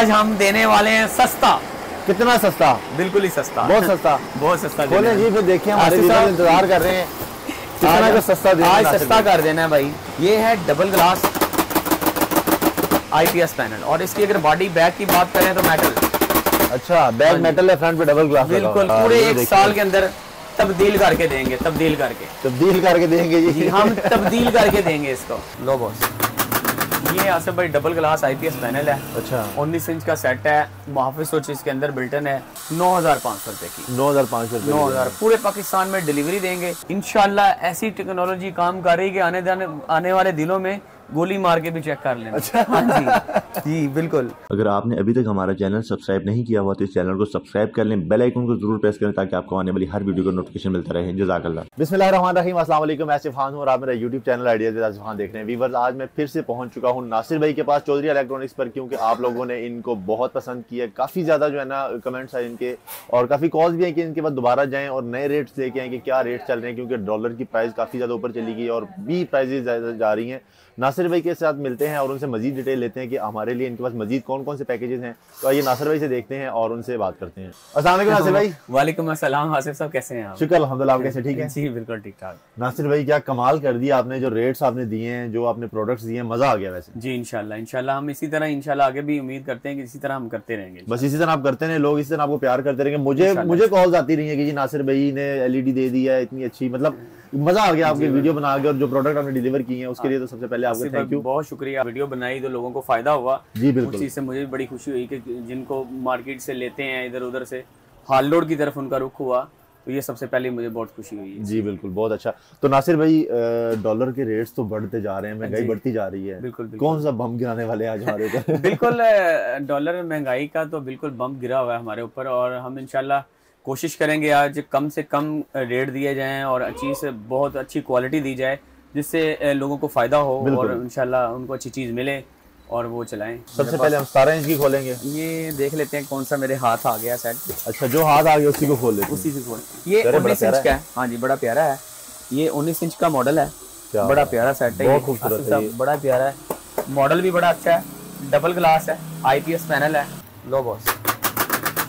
आज हम देने वाले हैं सस्ता। कितना सस्ता? बिल्कुल ही सस्ता, बहुत सस्ता। बहुत सस्ता। खोलें जी, फिर देखिए हमारे व्यूअर्स इंतजार कर रहे हैं। कितना का सस्ता देना? आज सस्ता कर देना है भाई। ये है डबल ग्लास IPS पैनल, और इसकी अगर बॉडी बैक की बात करें तो मेटल। अच्छा, बैक मेटल है, फ्रंट पे डबल ग्लास। बिल्कुल, पूरे 1 साल के अंदर तब्दील करके देंगे। तब्दील करके देंगे जी। हम तब्दील करके देंगे इसको। लो बॉस, ये आसिफ भाई डबल ग्लास IPS पैनल है। अच्छा, 19 इंच का सेट है। मुहाफिज स्विच इसके अंदर बिल्टन है। 9,500 रुपए की। 9,500 रुपए। 9,000 पूरे पाकिस्तान में डिलीवरी देंगे इंशाल्लाह। ऐसी टेक्नोलॉजी काम कर रही है कि आने वाले दिनों में गोली मार के भी चेक कर लेना। अच्छा। हाँ जी बिल्कुल। अगर आपने अभी तक हमारा चैनल सब्सक्राइब नहीं किया हुआ तो इस चैनल को सब्सक्राइब कर लें, बेल आइकन को जरूर प्रेस करें ताकि आपको आने वाली हर वीडियो का नोटिफिकेशन मिलता रहे। जज़ाकल्लाह। बिस्मिल्लाहिर्रहमानिर्रहीम, अस्सलाम वालेकुम। मैं आसिफ खान हूं और आप मेरा YouTube channel ideas with Asif Khan देख रहे हैं। व्यूअर्स, आज मैं फिर से पहुंच चुका हूं नासिर भाई के पास, चौधरी इलेक्ट्रॉनिक्स पर, क्योंकि आप लोगों ने इनको बहुत पसंद किया। काफ़ी ज़्यादा जो है ना कमेंट्स आए इनके, और काफ़ी कॉल्स भी हैं कि इनके बाद दोबारा जाएँ और नए रेट्स लेके आएँ कि क्या रेट चल रहे हैं, क्योंकि डॉलर की प्राइस काफ़ी ज़्यादा ऊपर चली गई और भी प्राइजेज जा रही हैं। नासिर भाई के साथ मिलते हैं और उनसे मजीद डिटेल लेते हैं कि हमारे लिए इनके पास मजीद कौन कौन से पैकेजेस हैं। तो आइए नासिर भाई से देखते हैं और उनसे बात करते हैं। अस्सलाम वालेकुम नासिर भाई। वालेकुम अस्सलाम। आसिफ साहब कैसे हैं आप? शुक्र अल्हम्दुलिल्लाह, आप कैसे? ठीक है जी बिल्कुल ठीक ठाक। नासिर भाई, क्या कमाल कर दिया आपने, जो रेट्स आपने दिए हैं, जो आपने प्रोडक्ट्स दिए हैं, मजा आ गया वैसे। जी इंशाल्लाह हम इसी तरह इंशाल्लाह आगे भी उम्मीद करते हैं कि इसी तरह हम करते रहेंगे। बस इसी तरह आप करते रहे, लोग इसी तरह आपको प्यार करते रहेंगे। मुझे कॉल्स आती रही है कि जी नासिर भाई ने LED दे दी है इतनी अच्छी, मतलब मजा आ गया आपके वीडियो बना के, और जो प्रोडक्ट आपने डिलीवर किए हैं उसके लिए तो सबसे पहले आपका थैंक यू। बहुत शुक्रिया। वीडियो बनाई तो लोगों को फायदा हुआ जी बिल्कुल। उस चीज से मुझे भी बड़ी खुशी हुई कि जिनको मार्केट से लेते हैं इधर उधर से हाल लोड की तरफ उनका रुख हुआ, तो ये सबसे पहले मुझे बहुत खुशी हुई है। जी बिल्कुल, बहुत अच्छा। तो नासिर भाई, डॉलर के रेट्स तो बढ़ते जा रहे हैं, महंगाई बढ़ती जा रही है। बिल्कुल। कौन सा बम गिराने वाले आज हमारे ऊपर? बिल्कुल, डॉलर महंगाई का तो बिल्कुल बम गिरा हुआ है हमारे ऊपर, और हम इंशाल्लाह कोशिश करेंगे आज कम से कम रेट दिए जाएं और अच्छी से बहुत अच्छी क्वालिटी दी जाए, जिससे लोगों को फायदा हो और इंशाल्लाह उनको अच्छी चीज मिले और वो चलाएं। सबसे पहले हम 17 इंच की खोलेंगे। ये देख लेते हैं कौन सा मेरे हाथ आ गया सेट। अच्छा, जो हाथ आ गया उसी को खोल लेते हैं। उसी से खोल। ये 19 इंच का है। हाँ जी, बड़ा प्यारा है। ये 19 इंच का मॉडल है। बड़ा प्यारा सेट है, बहुत खूबसूरत है, बड़ा प्यारा है। मॉडल भी बड़ा अच्छा है। डबल ग्लास है, IPS पैनल है। लो बॉस,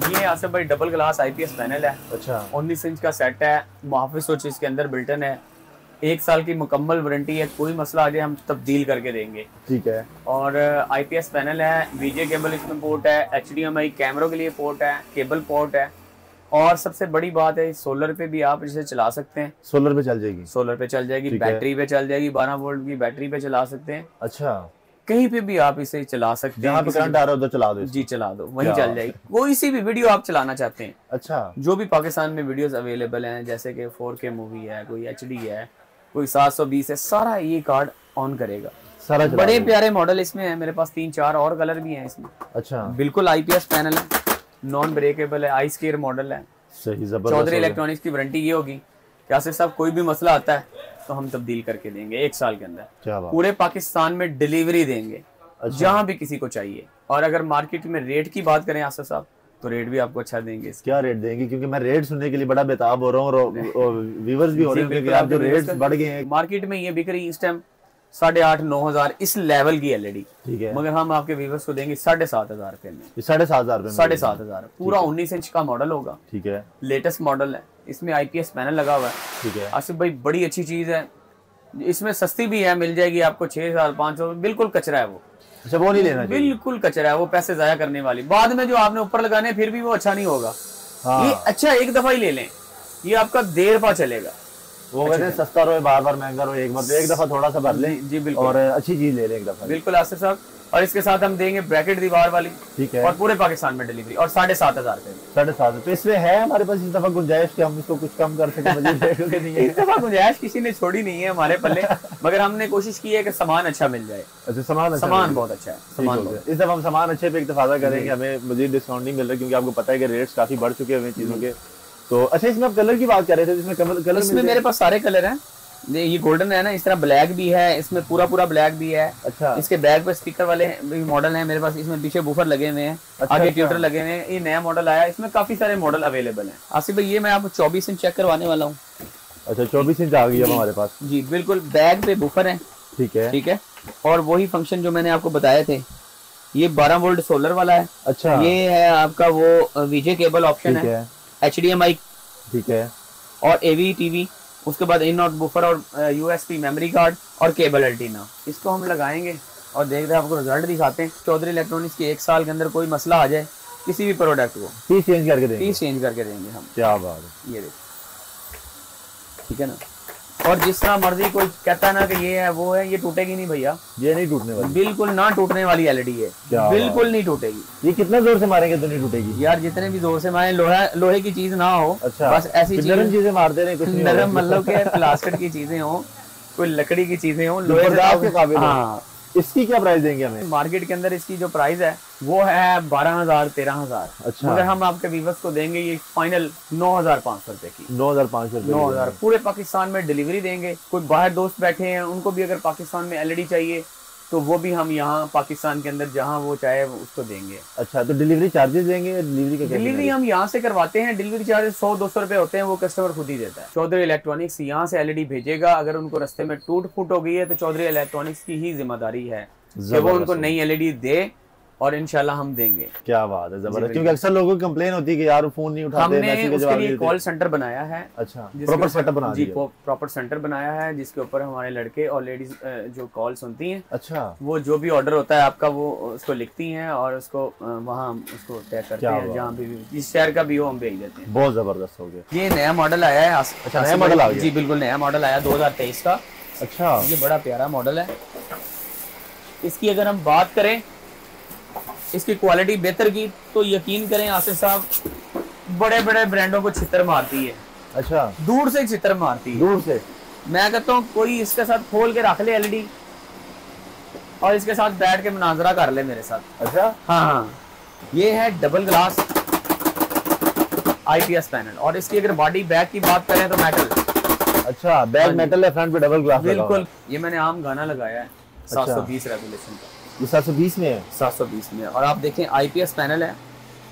ये आसिफ भाई डबल ग्लास IPS पैनल है। अच्छा, 19 इंच का सेट है। मुहाफिज स्विच इसके अंदर बिल्टन है। 1 साल की मुकम्मल वारंटी है। कोई मसला आ जाए हम तब्दील करके देंगे। ठीक है। और IPS पैनल है। VGA केबल इसमें पोर्ट है। HDMI कैमरों के लिए पोर्ट है। केबल पोर्ट है। और सबसे बड़ी बात है, सोलर पे भी आप इसे चला सकते हैं। सोलर पे चल जाएगी? सोलर पे चल जाएगी, बैटरी पे चल जाएगी। 12 वोल्ट की बैटरी पे चला सकते हैं। अच्छा, कहीं पे भी आप इसे चला सकते हैं। जहाँ पे करंट आ रहा है उधर चला दो। जी चला दो, वहीं चल जाएगी। कोई सी भी वीडियो आप चलाना चाहते हैं। अच्छा, जो भी पाकिस्तान में वीडियोस अवेलेबल हैं, जैसे कि 4K मूवी है, कोई HD है, कोई 720 है, सारा ये कार्ड ऑन करेगा। सारा बड़े प्यारे मॉडल इसमें है। मेरे पास 3-4 और कलर भी हैं इसमें। अच्छा, बिल्कुल IPS पैनल है, नॉन ब्रेकेबल है, आइस केयर मॉडल है। सही, जबरदस्त। चौधरी इलेक्ट्रॉनिक्स की वारंटी ये होगी कि आसिफ साहब कोई भी मसला आता है तो हम तब्दील करके देंगे 1 साल के अंदर। क्या बात। पूरे पाकिस्तान में डिलीवरी देंगे। अच्छा। जहाँ भी किसी को चाहिए। और अगर मार्केट में रेट की बात करें आसिफ साहब, तो रेट भी आपको अच्छा देंगे। क्या रेट देंगे? क्योंकि मैं रेट सुनने के लिए बड़ा बेताब हो रहा हूँ और व्यूअर्स भी हो रहे हैं, क्योंकि आप जो रेट्स बढ़ गए हैं। मार्केट में ये बिक रही इस टाइम 8,500-9 हजार इस लेवल की LED। ठीक है, मगर हम आपके व्यूअर्स को देंगे 7,500 रुपए में। 7,500 रुपए? 7,500 पूरा 19 इंच का मॉडल होगा। ठीक है, लेटेस्ट मॉडल है। इसमें IPS पैनल लगा हुआ है। ठीक है आसिफ भाई, बड़ी अच्छी चीज है। इसमें सस्ती भी है, मिल जाएगी आपको 6,500। बिल्कुल कचरा है वो। अच्छा, वो नहीं लेना चाहिए? बिल्कुल कचरा है वो, पैसे जाया करने वाली। बाद में जो आपने ऊपर लगाने फिर भी वो अच्छा नहीं होगा। हाँ। ये अच्छा एक दफा ही ले लें, ये आपका देर पा चलेगा। वो कहते हैं सस्ता रहो, बार बार महंगा रहो, एक बार एक दफा थोड़ा सा भर लें। जी बिल्कुल, और अच्छी चीज ले लें एक दफा। बिल्कुल आसिफ साहब। और इसके साथ हम देंगे ब्रैकेट दीवार वाली। ठीक है। और पूरे पाकिस्तान में डिलीवरी, और 7,500 रुपए। 7,500। तो इसमें है हमारे पास इस दफा गुंजाइश कि हम इसको कुछ कम कर सके? इस दफा गुंजाइश किसी ने छोड़ी नहीं है हमारे पल्ले, मगर हमने कोशिश की है कि सामान अच्छा मिल जाए। अच्छा, सामान बहुत अच्छा है। इस दफा हम सामान अच्छे पे इत्तेफाक करेंगे, हमें मजीद डिस्काउंट नहीं मिल रहा, क्योंकि आपको पता है कि रेट्स काफी बढ़ चुके हैं चीजों के। तो अच्छा, इसमें आप कलर की बात कर रहे थे, इसमें कलर? इसमें मेरे पास सारे कलर हैं। ये गोल्डन है ना, इस तरह ब्लैक भी है, इसमें पूरा ब्लैक भी है। अच्छा, इसके बैक पे स्पीकर वाले मॉडल हैं मेरे पास। इसमें पीछे बूफर लगे हुए हैं। अच्छा, आगे ट्यूटर लगे हुए हैं। ये नया मॉडल आया, इसमें काफी सारे मॉडल अवेलेबल हैं। आसिफ भाई, ये मैं आपको 24 इंच चेक करवाने वाला हूँ। अच्छा, 24 इंच आ गई है हमारे पास। जी बिल्कुल, बैक पे बूफर है। ठीक है, ठीक है। और वही फंक्शन जो मैंने आपको बताए थे, ये 12 वोल्ट सोलर वाला है। अच्छा, ये है आपका वो वीजे केबल ऑप्शन है, HDMI, ठीक है, और AV टीवी, उसके बाद इन आउट बफर और USB मेमोरी कार्ड और केबल एंटीना। इसको हम लगाएंगे और देखते हैं, आपको रिजल्ट दिखाते हैं। चौधरी इलेक्ट्रॉनिक्स के 1 साल के अंदर कोई मसला आ जाए किसी भी प्रोडक्ट को, पीस चेंज करके देंगे, पीस चेंज करके देंगे हम। क्या बात है, ये देखो, ठीक है ना। और जिस तरह मर्जी कोई कहता है ना कि ये है वो है, ये टूटेगी नहीं भैया, ये नहीं टूटने वाली, बिल्कुल ना टूटने वाली LED है, बिल्कुल नहीं टूटेगी। ये कितना जोर से मारेंगे तो नहीं टूटेगी? यार जितने भी जोर से मारे, लोहे की चीज ना हो। अच्छा, बस ऐसी नरम चीजें मारते रहे, कुछ नहीं नरम मतलब के प्लास्टिक की चीजें हो, कोई लकड़ी की चीजें हो, लोहे के काबिल। हाँ। इसकी क्या प्राइस देंगे हमें? मार्केट के अंदर इसकी जो प्राइस है वो है 12,000 13,000। अच्छा, मगर हम आपके व्यूअर्स को देंगे ये फाइनल 9,500 रुपए की। 9,500 रुपए, 9,000 पूरे पाकिस्तान में डिलीवरी देंगे। कोई बाहर दोस्त बैठे हैं, उनको भी अगर पाकिस्तान में LED चाहिए तो वो भी हम यहाँ पाकिस्तान के अंदर जहाँ वो चाहे उसको देंगे। अच्छा, तो डिलीवरी चार्जेस देंगे? डिलीवरी हम यहाँ से करवाते हैं, डिलीवरी चार्जेस 100-200 रुपए होते हैं, वो कस्टमर खुद ही देता है। चौधरी इलेक्ट्रॉनिक्स यहाँ से LED भेजेगा, अगर उनको रास्ते में टूट फूट हो गई है तो चौधरी इलेक्ट्रॉनिक्स की ही जिम्मेदारी है कि वो उनको नई LED दे, और इंशाल्लाह हम देंगे। क्या बात है, जबरदस्त। क्योंकि अक्सर लोगों की कंप्लेन होती है कि यार फोन नहीं उठाते, हमने उसके लिए कॉल सेंटर बनाया है। अच्छा, प्रॉपर सेटअप बना दिया? जी, प्रॉपर सेंटर बनाया है, जिसके ऊपर हमारे लड़के और लेडीज जो कॉल सुनती हैं। अच्छा, वो जो भी ऑर्डर होता है आपका वो उसको लिखती हैं और उसको वहाँ उसको तय करते हैं, जहाँ भी जिस शहर का भी हो हम भेज देते हैं। बहुत जबरदस्त हो गया। ये नया मॉडल आया है। अच्छा, नया मॉडल आ गया? जी बिल्कुल नया मॉडल आया 2023 का। अच्छा, ये बड़ा प्यारा मॉडल है। इसकी अगर हम बात करें इसकी क्वालिटी बेहतर की, तो यकीन करें आसिफ साहब, बड़े बड़े ब्रांडों को छितर मारती है। अच्छा, दूर से छितर मारती है, दूर से। मैं कहता हूँ कोई इसके साथ खोल के रख ले LED और इसके साथ बैठ के मुनाजरा कर ले मेरे साथ। अच्छा, हाँ, ये है डबल ग्लास IPS पैनल, और इसकी अगर बॉडी बैक की बात करें तो मेटल। अच्छा, बैक मेटल है, फ्रंट पे डबल ग्लास। बिल्कुल। ये मैंने आम गाना लगाया है 720 रेगुलेशन का। ये 720 में है? 720 में। और आप देखें IPS पैनल है,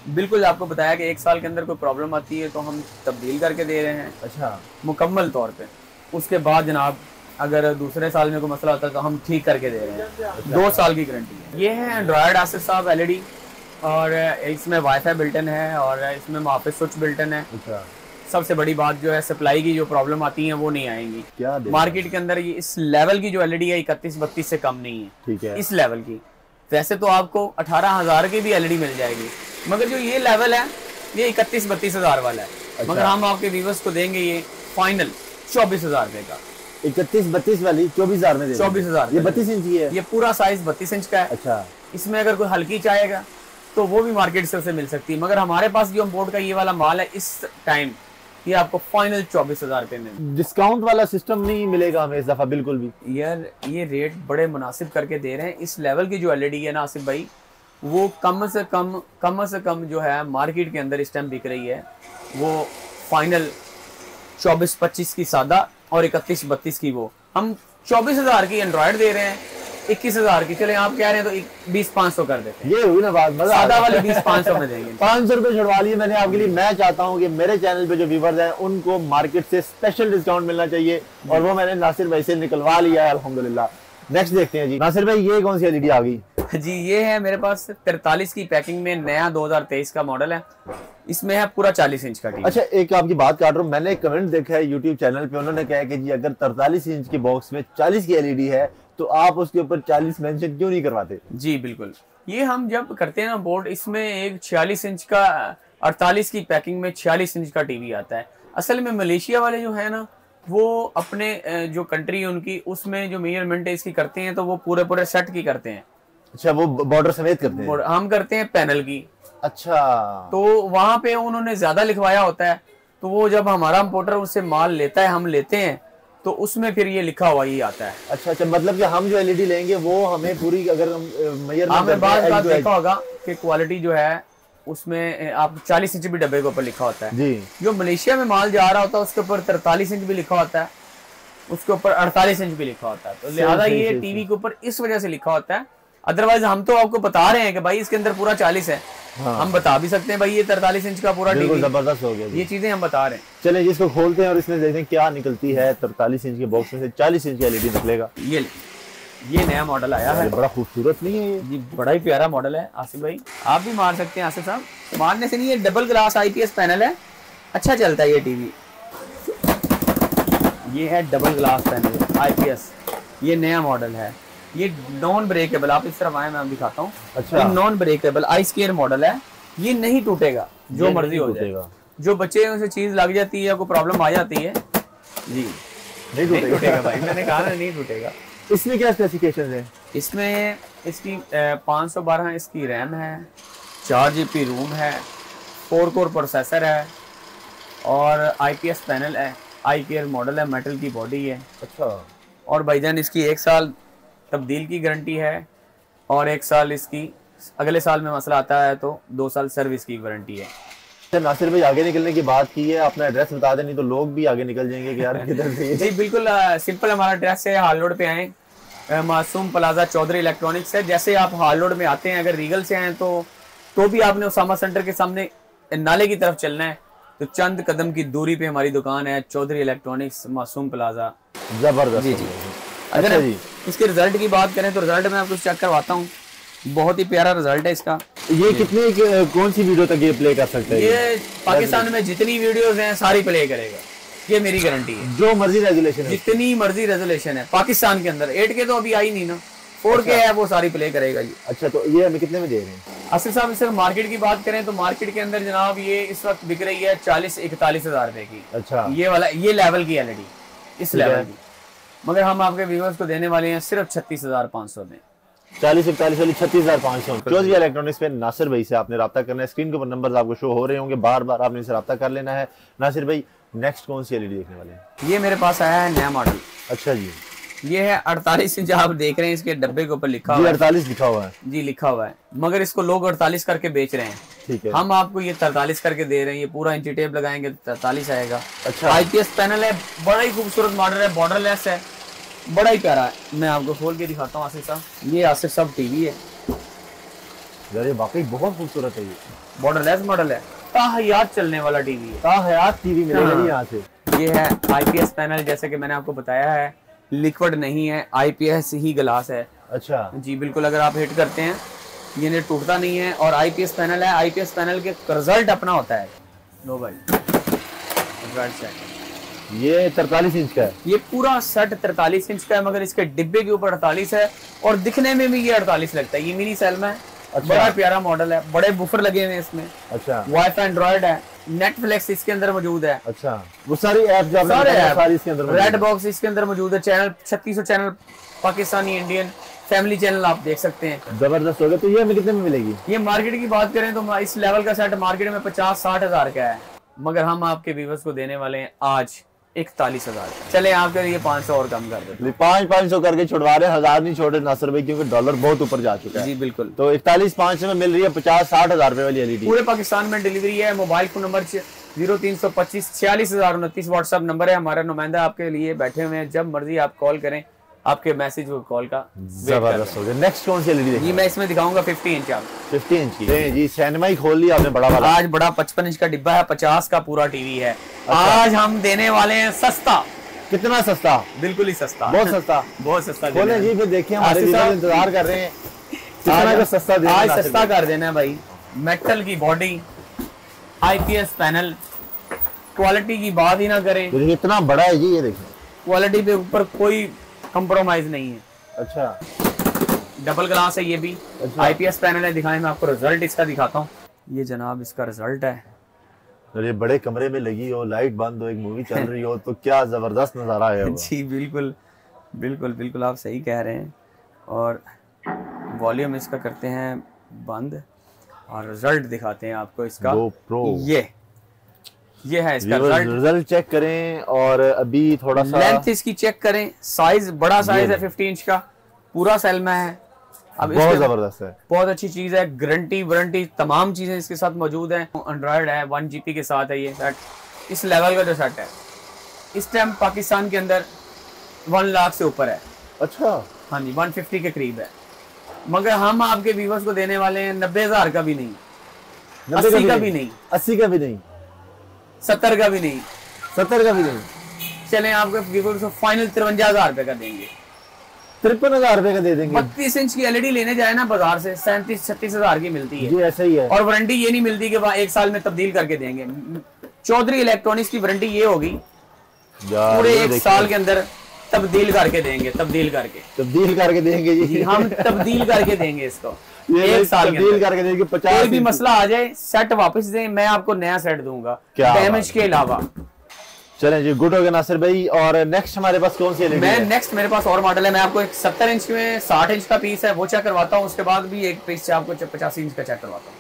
बिल्कुल आपको बताया कि 1 साल के अंदर कोई प्रॉब्लम आती है तो हम तब्दील करके दे रहे हैं। अच्छा, मुकम्मल तौर पे। उसके बाद जनाब अगर दूसरे साल में कोई मसला होता है तो हम ठीक करके दे रहे हैं। अच्छा, 2 साल की गारंटी है। ये है एंड्रॉयड आसिफ साहब LED, और इसमें वाईफाई बिल्टन है और इसमें मुहाफिज स्विच बिल्टन है। अच्छा, सबसे बड़ी बात जो है सप्लाई की जो प्रॉब्लम आती है वो नहीं आएंगी। क्या मार्केट के अंदर ये इस लेवल की जो LED है 31-32 से कम नहीं है। ठीक है, इस लेवल की। वैसे तो आपको 18,000 की भी LED मिल जाएगी, मगर जो ये लेवल है ये 31-32 हजार वाला है। अच्छा, मगर हम आपके व्यूअर्स को देंगे ये फाइनल 24,000 रुपए का। 31-32 वाली 24,000 में 24,000। ये 32 इंच की है? ये पूरा साइज 32 इंच का है। अच्छा, इसमें अगर कोई हल्की चाहेगा तो वो भी मार्केट से उसे मिल सकती है, मगर हमारे पास जो इम्पोर्ट का ये वाला माल है इस टाइम ये आपको फाइनल 24,000 रुपए में। डिस्काउंट वाला सिस्टम नहीं मिलेगा हमें इस दफा बिल्कुल भी? यार ये रेट बड़े मुनासिब करके दे रहे हैं। इस लेवल की जो LED है ना आसिफ भाई, वो कम से कम जो है मार्केट के अंदर इस टाइम बिक रही है वो फाइनल 24-25 की सादा और 31-32 की वो। हम 24,000 की एंड्रॉयड दे रहे हैं, 21,000 की। चले आप कह रहे हैं तो 20-500 कर देते हैं। ये हुई ना बात, मजा सादा वाली 20-500 में देंगे। 500 रुपए छुड़वा लिए मैंने आपके लिए। मैं चाहता हूँ कि मेरे चैनल पे जो व्यूवर्स हैं उनको मार्केट से स्पेशल डिस्काउंट मिलना चाहिए, और वो मैंने नासिर भाई से निकलवा लिया है अल्हम्दुलिल्लाह। नेक्स्ट देखते हैं जी। नासिर भाई ये कौन सी LED आ गई? जी ये है मेरे पास 43 की पैकिंग में, नया 2023 का मॉडल है। इसमें है पूरा 40 इंच का टीवी। अच्छा, एक आपकी बात काट रहा हूँ, मैंने एक कमेंट देखा है YouTube चैनल पे, उन्होंने कहा कि जी अगर 43 इंच के बॉक्स में 40 की LED है तो आप उसके ऊपर 40 मेंशन क्यों नहीं करवाते? जी बिल्कुल, ये हम जब करते हैं ना बोर्ड, इसमें एक 46 इंच का 48 की पैकिंग में 46 इंच का टीवी आता है। असल में मलेशिया वाले जो है ना वो अपने जो कंट्री है उनकी, उसमें जो मेजरमेंट है इसकी करते हैं तो वो पूरे सेट की करते हैं। अच्छा, वो बॉर्डर समेत करते हैं? हम करते हैं पैनल की। अच्छा, तो वहां पे उन्होंने ज्यादा लिखवाया होता है, तो वो जब हमारा इंपोर्टर उससे माल लेता है, हम लेते हैं, तो उसमें फिर ये लिखा हुआ ही आता है। अच्छा, मतलब कि हम जो LED लेंगे वो हमें पूरी, अगर हम मेजरमेंट देखा होगा कि क्वालिटी जो है उसमें आप 40 इंच भी डब्बे के ऊपर लिखा होता है जी। जो मलेशिया में माल जा रहा होता है उसके ऊपर 43 इंच भी लिखा होता है, उसके ऊपर 48 इंच भी लिखा होता है। तो लिहाजा ये टीवी के ऊपर इस वजह से लिखा होता है। अदरवाइज हम तो आपको बता रहे हैं कि भाई इसके अंदर पूरा 40 है। हाँ। हम बता भी सकते हैं भाई ये 43 इंच का पूरा टीवी, जबरदस्त हो गया। ये चीजें हम बता रहे हैं। चलें जिसको खोलते हैं और इसमें देखते हैं क्या निकलती है। 43 इंच के बॉक्स में से 40 इंच की LED निकलेगा। ये ये नया मॉडल आया है, बड़ा खूबसूरत नहीं है ये? जी बड़ा ही प्यारा मॉडल है आसिफ भाई, आप भी मार सकते हैं आसिफ साहब। मारने से नहीं, ये डबल ग्लास IPS पैनल है, अच्छा चलता है ये टीवी। ये है डबल ग्लास पैनल IPS, ये नया मॉडल है, ये नॉन ब्रेकेबल। आप इस तरफ आए, मैं दिखाता हूँ। अच्छा। ये नॉन ब्रेकेबल iSquare मॉडल है, ये नहीं टूटेगा, जो मर्जी हो जाएगा। जो बच्चे उसे चीज लग जाती है या कोई प्रॉब्लम आ जाती है, जी नहीं टूटेगा भाई, मैंने कहा ना नहीं टूटेगा। इसमें क्या स्पेसिफिकेशंस है? इसमें इसकी 512 इसकी रैम है, 4 GB रूम है, 4 कोर प्रोसेसर है और IPS पैनल है, iCare मॉडल है, मेटल की बॉडी है। अच्छा। और भाईजान इसकी 1 साल तब्दील की गारंटी है और 1 साल इसकी, अगले साल में मसला आता है तो 2 साल सर्विस की वारंटी है। नासिर भाई आगे निकलने की बात की है, अपना एड्रेस बता दें, नहीं तो लोग भी आगे निकल जाएंगे कि यार किधर से। जी बिल्कुल सिंपल, हमारा एड्रेस है हाल रोड पे आए, मासूम प्लाजा चौधरी इलेक्ट्रॉनिक्स है। जैसे आप हाल रोड में आते हैं, अगर रीगल से आए तो भी आपने उसामा सेंटर के सामने नाले की तरफ चलना है, तो चंद कदम की दूरी पे हमारी दुकान है, चौधरी इलेक्ट्रॉनिक्स मासूम प्लाजा। जबरदस्त। जी जी। अगर इसके रिजल्ट की बात करें तो रिजल्ट मैं आपको चेक करवाता हूँ, बहुत ही प्यारा रिजल्ट है इसका। ये कितने कौन सी वीडियो तक ये प्ले कर सकते हैं? ये पाकिस्तान में जितनी वीडियोस हैं सारी प्ले करेगा, ये मेरी गारंटी है। जो मर्जी रेजुलेशन है, जितनी मर्जी रेजोल्यूशन है पाकिस्तान के अंदर, 8K तो अभी आई नहीं ना, 4K है, वो सारी प्ले करेगा जी। अच्छा, तो ये हमें कितने में दे रहे हैं? आसिफ साहब इस मार्केट की बात करें तो मार्केट के अंदर जनाब ये इस वक्त बिक रही है 40-41 हज़ार रुपए की। अच्छा। ये लेवल की LED, इस लेवल की, मगर हम आपके व्यूअर्स को देने वाले हैं सिर्फ 36,500 में। 40-41 वाली 36,500। चौधरी इलेक्ट्रॉनिक्स पे नासिर भाई से आपने रब्ता करना है, स्क्रीन के ऊपर नंबर आपको शो हो रहे होंगे, बार बार आपने इनसे रब्ता कर लेना है। नासिर भाई नेक्स्ट कौन सी LED देखने वाले हैं? ये मेरे पास आया है नया मॉडल। अच्छा जी। ये है 48 इंच, आप देख रहे हैं इसके डब्बे के ऊपर लिखा हुआ है 48 लिखा हुआ है जी, लिखा हुआ है, मगर इसको लोग 48 करके बेच रहे हैं। ठीक है। हम आपको ये 43 करके दे रहे हैं, ये पूरा इंची टेप लगाएंगे तो 43 आएगा। अच्छा। IPS पैनल है, बड़ा ही खूबसूरत मॉडल है, बॉर्डरलेस है, बड़ा ही प्यारा है। मैं आपको खोल के दिखाता हूँ आसिफ साहब, ये आसिफ साहब टीवी है यार, ये वाकई बहुत खूबसूरत है। ये बॉर्डरलेस मॉडल है, ताहयात चलने वाला टीवी है, ताहयात टीवी मिलेगा यहाँ से। ये है IPS पैनल, जैसे कि मैंने आपको बताया है, लिक्विड नहीं है, IPS ही ग्लास है। अच्छा जी बिल्कुल, अगर आप हिट करते हैं ये टूटता नहीं है, और IPS पैनल है, IPS पैनल के रिजल्ट अपना होता है। लो भाई, ये 43 इंच का है, ये पूरा सेट 43 इंच का है, मगर इसके डिब्बे के ऊपर 48 है और दिखने में भी ये 48 लगता है। ये मिनी सेल में है। अच्छा। बड़ा प्यारा मॉडल है, बड़े बुफर लगे हुए हैं इसमें। अच्छा। वाईफाई एंड्रॉइड है, नेटफ्लिक्स इसके अंदर मौजूद है। अच्छा, वो सारी ऐप सारी इसके अंदर, रेड बॉक्स इसके अंदर मौजूद है, channel 3600 channel, Pakistani, Indian, family channel आप देख सकते हैं। जबरदस्त हो गया। तो ये हमें कितने में मिलेगी? ये मार्केट की बात करें तो इस लेवल का सेट मार्केट में 50-60 हज़ार का है, मगर हम आपके व्यूअर्स को देने वाले हैं आज 41,000। चले आपके लिए 500 और कम कर देते हैं। 500 करके छुड़वा रहे हैं, 1000 नहीं छोड़ रहे नासिर भाई, क्योंकि डॉलर बहुत ऊपर जा चुका है। जी बिल्कुल। तो 41,500 में मिल रही है 50-60 हज़ार रुपए वाली LED। पूरे पाकिस्तान में डिलीवरी है। Mobile phone number 0325 46,029 WhatsApp number है। हमारा नुमाइंदा आपके लिए बैठे हुए हैं, जब मर्जी आप कॉल करें, आपके मैसेज को कॉल का जबरदस्त हो गया। नेक्स्ट कौन सी LED देखिए? जी मैं इसमें दिखाऊंगा 50 इंच। आप 50 इंच की जी, सिनेमा ही खोल लिया आपने बड़ा वाला। आज बड़ा 55 इंच का डिब्बा है, 50 का पूरा टीवी है। आज हम देने वाले हैं सस्ता। कितना सस्ता? बिल्कुल ही सस्ता, बहुत सस्ता। बहुत सस्ता बोले जी, फिर देखिए हमारे व्यूअर्स इंतजार कर रहे हैं, कितना का सस्ता देना। आज सस्ता कर देना है भाई। मेटल की बॉडी, IPS पैनल, क्वालिटी की बात ही ना करें। तो इतना बड़ा है जी, ये देखिए, क्वालिटी पे ऊपर कोई कंप्रोमाइज नहीं है। अच्छा। डबल ग्लास है ये भी। अच्छा। IPS पैनल है, दिखाएं, मैं आपको रिजल्ट इसका दिखाता हूँ। ये जनाब इसका रिजल्ट है। ये बड़े कमरे में लगी हो, लाइट बंद हो, एक मूवी चल रही हो, तो क्या जबरदस्त नजारा है वो। जी बिल्कुल बिल्कुल बिल्कुल, आप सही कह रहे हैं। और वॉल्यूम इसका करते हैं बंद और रिजल्ट दिखाते हैं आपको इसका। GoPro। ये है इसका रिजल्ट चेक करें, और अभी थोड़ा सा लेंथ इसकी चेक करें। साइज बड़ा साइज है, 50 इंच का, पूरा सेल में है। अब बहुत जबरदस्त है, बहुत अच्छी चीज है। गारंटी वारंटी तमाम चीजें इसके साथ मौजूद हैं। एंड्रॉइड है, 1 GB के साथ है ये सेट। इस लेवल का जो सेट है इस टाइम पाकिस्तान के अंदर 1 लाख से ऊपर है। अच्छा। हाँ जी, 150 के करीब है, मगर हम आपके व्यूअर्स को देने वाले हैं 90,000 का भी नहीं, 80 का भी नहीं, 80 का भी नहीं, 70 का भी नहीं, 70 का भी नहीं। चलें आपके व्यूअर्स को फाइनल 53,000 रुपए का देंगे। 53,000 रुपए का दे देंगे। 32 इंच की एलईडी लेने जाए ना बाजार से 37-36 हजार की मिलती है जी, ऐसा ही है। और वारंटी ये नहीं मिलती कि वहाँ 1 साल में तब्दील करके देंगे। चौधरी इलेक्ट्रॉनिक्स की वारंटी ये होगी पूरे 1 साल के अंदर तब्दील करके देंगे, तब्दील करके देंगे जी। हम तब्दील करके देंगे इसको ये 1 साल के तब्दील अंदर। करके देंगे। 50 कोई भी मसला आ जाए सेट वापस दें, मैं आपको नया सेट दूंगा डैमेज के अलावा। चलें जी, गुड हो गया नासिर भाई। और नेक्स्ट हमारे पास कौन सी एलईडी है? नेक्स्ट मेरे पास और मॉडल है। मैं आपको एक 70 इंच में 60 इंच का पीस है वो चेक करवाता हूँ, उसके बाद भी एक पीस से आपको 85 इंच का चेक करवाता हूँ।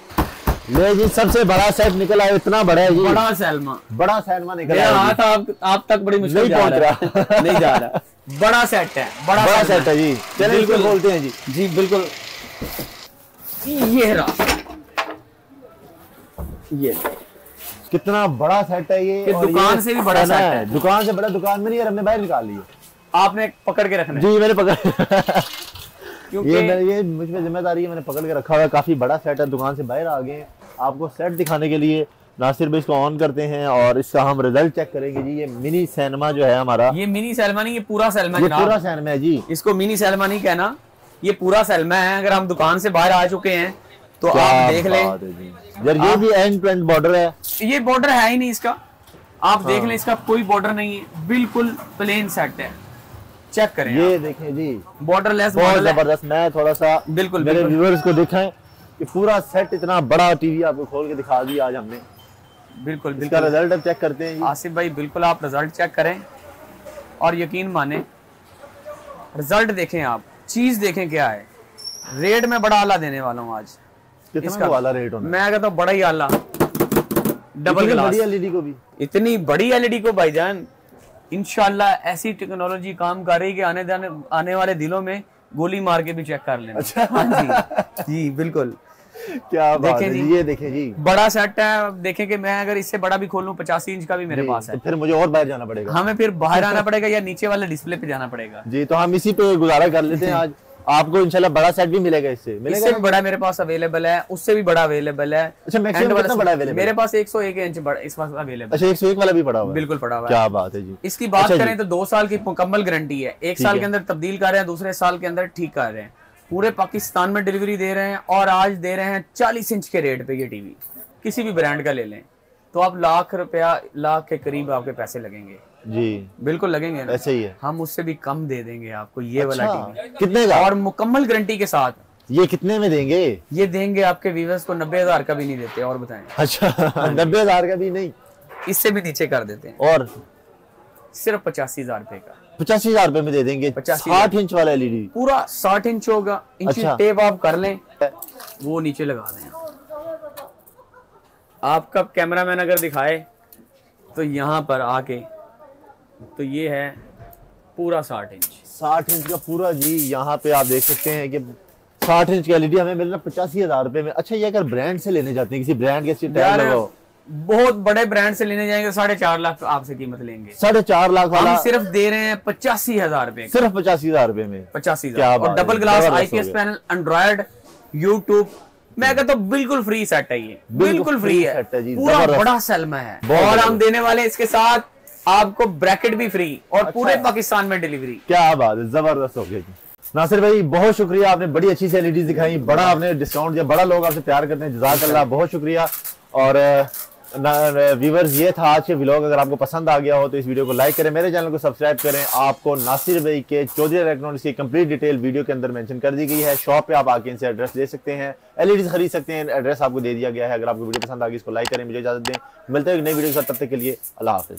ले जी, सबसे बड़ा सेट निकल आया, इतना बड़ा है जी। बड़ा सैलमा निकल आया। हाथ आप तक बड़ी मुश्किल नहीं पहुंच रहा। नहीं जा रहा। बड़ा सेट है, बड़ा सेट है जी। चलिए इसको बोलते हैं जी। जी बिल्कुल, ये रहा, ये कितना बड़ा सेट है ये। दुकान से भी बड़ा सेट है। दुकान से बड़ा, दुकान में नहीं, हमने बाहर निकाल लिया। आपने पकड़ के रखना है। जी मैंने पकड़ क्योंकि ये मुझ में जिम्मेदारी है, मैंने पकड़ के रखा हुआ है। काफी बड़ा सेट है, दुकान से बाहर आ गए आपको सेट दिखाने के लिए। नासिर भाई इसको ऑन करते हैं और इसका हम रिजल्ट चेक करेंगे जी। ये मिनी सैनमा जो है हमारा, ये मिनी सैलमा नहीं, ये पूरा सैलमा। ये पूरा सैनमा है जी। इसको मिनी सैलमा नहीं कहना, ये पूरा सैलमा है। अगर हम दुकान से बाहर आ चुके हैं तो आप देख लें यार, ये भी एंड टू एंड बॉर्डर है। ये बॉर्डर है ही नहीं इसका, आप देख लें, इसका कोई बॉर्डर नहीं है, बिल्कुल प्लेन सेट है। चेक करें, ये देखें जी, बॉर्डर लेस, बहुत जबरदस्त। मैं थोड़ा सा बिल्कुल मेरे व्यूअर्स को दिखाएं कि पूरा सेट इतना बड़ा टीवी आपको खोल के दिखा दिया आज हमने। बिल्कुल इसका रिजल्ट अब चेक करते हैं। आसिफ भाई बिल्कुल आप रिजल्ट चेक करें और यकीन माने, रिजल्ट देखें, आप चीज देखें क्या है। रेट में बड़ा आला देने वाला हूँ आज। कितना वाला रेट होना? मैं कहता हूँ बड़ा ही आला, डबल ग्लास बड़ी एलईडी को भी, इतनी बड़ी एलईडी को भाईजान इंशाल्लाह ऐसी टेक्नोलॉजी काम कर रही है कि आने वाले दिनों में गोली मार के भी चेक कर लेना। अच्छा। हाँ जी बिल्कुल। क्या बात है जी। ये देखें जी, बड़ा सेट है। देखें कि मैं अगर इससे बड़ा भी खोलूं 85 इंच का भी मेरे पास है, तो फिर मुझे और बाहर जाना पड़ेगा। हमें फिर बाहर आना पड़ेगा या नीचे वाले डिस्प्ले पे जाना पड़ेगा जी। तो हम इसी पे गुजारा कर लेते हैं आज। आपको इंशाल्लाह बड़ा सेट भी मिलेगा, इससे भी बड़ा मेरे पास अवेलेबल है, उससे भी बड़ा अवेलेबल है। अच्छा, मैक्सिमम कितना बड़ा अवेलेबल? मेरे पास 101 इंच बड़ा इस वक्त अवेलेबल। अच्छा, 101 वाला भी पड़ा हुआ है? बिल्कुल पड़ा हुआ है। क्या बात है जी। इसकी बात करें तो 2 साल की मुकम्मल गारंटी है। 1 साल के अंदर तब्दील कर रहे हैं, दूसरे साल के अंदर ठीक कर रहे हैं। पूरे पाकिस्तान में डिलीवरी दे रहे हैं और आज दे रहे हैं 40 इंच के रेट पे। ये टीवी किसी भी ब्रांड का ले लें तो आप लाख के करीब आपके पैसे लगेंगे जी। बिल्कुल लगेंगे ना? ऐसे ही है। हम उससे भी कम दे देंगे आपको ये वाला टीवी। कितने का? और मुकम्मल गारंटी के साथ। ये कितने में देंगे? ये देंगे आपके व्यूअर्स को 90,000 का भी नहीं देते। और बताएं। अच्छा, 90,000 का भी नहीं, इससे भी नीचे कर देते हैं। और सिर्फ 85,000 रुपए का, 85,000 रुपए में दे देंगे। 60 इंच वाला एलईडी, पूरा 60 इंच होगा। इंची टेप आप कर लें, वो नीचे लगा दें। आपका कैमरामैन अगर दिखाए तो यहाँ पर आके, तो ये है पूरा 60 इंच का पूरा जी। यहाँ पे आप देख सकते हैं कि 60 इंच की एलईडी हमें मिल रहा है 85,000 रुपए में। अच्छा, ये अगर ब्रांड से लेने जाते हैं, किसी ब्रांड के टैग लगाओ, बहुत बड़े ब्रांड से लेने जाएंगे 4.5 लाख आपसे कीमत लेंगे। 4.5 लाख वाला हम सिर्फ दे रहे हैं 85,000 रुपए, सिर्फ 85,000 रुपए में। 85,000 और double glass IPS panel, Android, YouTube. मैं कहता हूँ बिल्कुल फ्री सेट है। ये बिल्कुल फ्री है, पूरा बड़ा सैलमा है। और हम देने वाले इसके साथ आपको ब्रैकेट भी फ्री और पूरे पाकिस्तान में डिलीवरी। क्या बात है, जबरदस्त हो गया। नासिर भाई बहुत शुक्रिया, आपने बड़ी अच्छी सी एलईडी दिखाई, बड़ा आपने डिस्काउंट दिया, बड़ा लोग आपसे प्यार करते हैं, जज़ाकल्लाह, बहुत शुक्रिया। और व्यूअर्स, ये था आज के व्लॉग। अगर आपको पसंद आ गया हो तो इस वीडियो को लाइक करें, मेरे चैनल को सब्सक्राइब करें। आपको नासिर भाई के चौधरी इलेक्ट्रॉनिक्स की कंप्लीट डिटेल वीडियो के अंदर मेंशन कर दी गई है। शॉप पे आप आके इनसे एड्रेस ले सकते हैं, एलईडी खरीद सकते हैं, एड्रेस आपको दे दिया गया है। अगर आपको वीडियो पसंद आ गई इसको लाइक करें, मुझे इजाजत दें। मिलते हैं एक नई वीडियो के साथ, तब तक के लिए अल्लाह हाफिज।